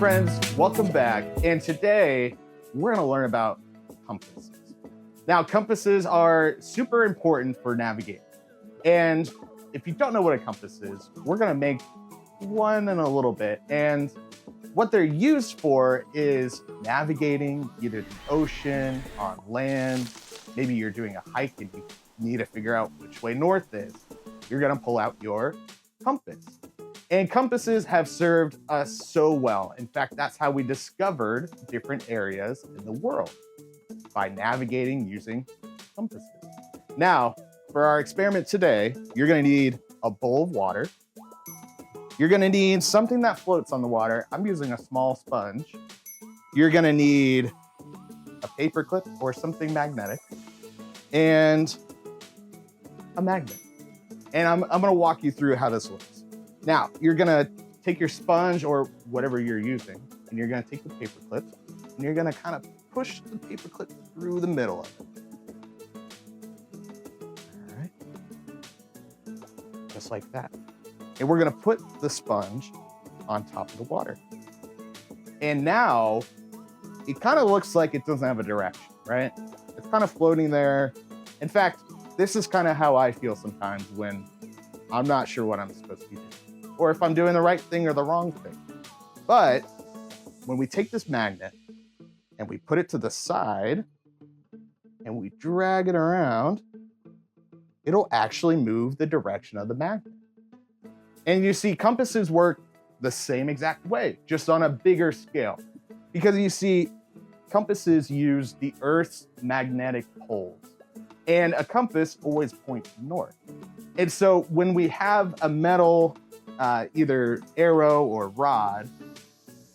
friends, welcome back. And today we're going to learn about compasses. Now, compasses are super important for navigating. And if you don't know what a compass is, we're going to make one in a little bit. And what they're used for is navigating either the ocean, on land. Maybe you're doing a hike and you need to figure out which way north is. You're going to pull out your compass. And compasses have served us so well. In fact, that's how we discovered different areas in the world, by navigating using compasses. Now, for our experiment today, you're gonna need a bowl of water. You're gonna need something that floats on the water. I'm using a small sponge. You're gonna need a paper clip or something magnetic and a magnet. And I'm gonna walk you through how this works. Now, you're gonna take your sponge or whatever you're using, and you're gonna take the paper clip, and you're gonna kind of push the paper clip through the middle of it. All right, just like that. And we're gonna put the sponge on top of the water. And now, it kind of looks like it doesn't have a direction, right? It's kind of floating there. In fact, this is kind of how I feel sometimes when I'm not sure what I'm supposed to be doing, or if I'm doing the right thing or the wrong thing. But when we take this magnet and we put it to the side and we drag it around, it'll actually move the direction of the magnet. And you see, compasses work the same exact way, just on a bigger scale. Because you see, compasses use the Earth's magnetic poles, and a compass always points north. And so when we have a metal either arrow or rod,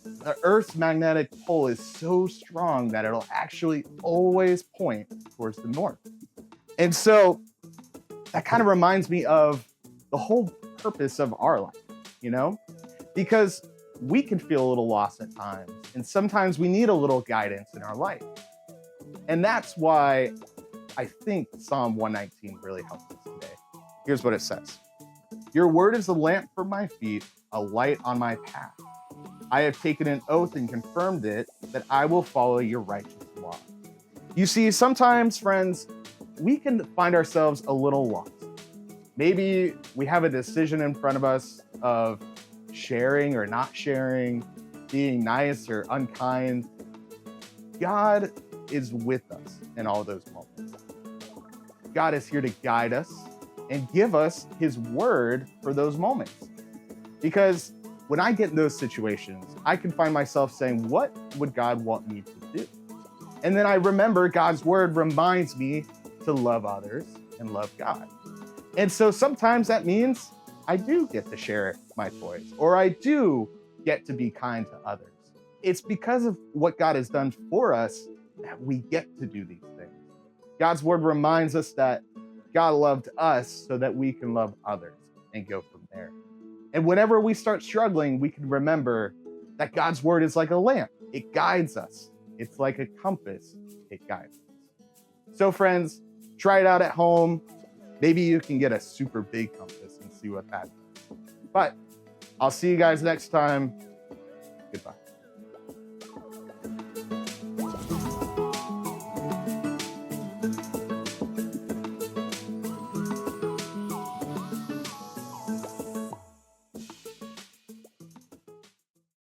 the Earth's magnetic pole is so strong that it'll actually always point towards the north. And so that kind of reminds me of the whole purpose of our life, you know? Because we can feel a little lost at times, and sometimes we need a little guidance in our life. And that's why I think Psalm 119 really helps us today. Here's what it says. Your word is a lamp for my feet, a light on my path. I have taken an oath and confirmed it that I will follow your righteous law. You see, sometimes, friends, we can find ourselves a little lost. Maybe we have a decision in front of us of sharing or not sharing, being nice or unkind. God is with us in all those moments. God is here to guide us and give us his word for those moments. Because when I get in those situations, I can find myself saying, what would God want me to do? And then I remember God's word reminds me to love others and love God. And so sometimes that means I do get to share my toys, or I do get to be kind to others. It's because of what God has done for us that we get to do these things. God's word reminds us that God loved us so that we can love others and go from there. And whenever we start struggling, we can remember that God's word is like a lamp. It guides us. It's like a compass. It guides us. So friends, try it out at home. Maybe you can get a super big compass and see what that does. But I'll see you guys next time. Goodbye.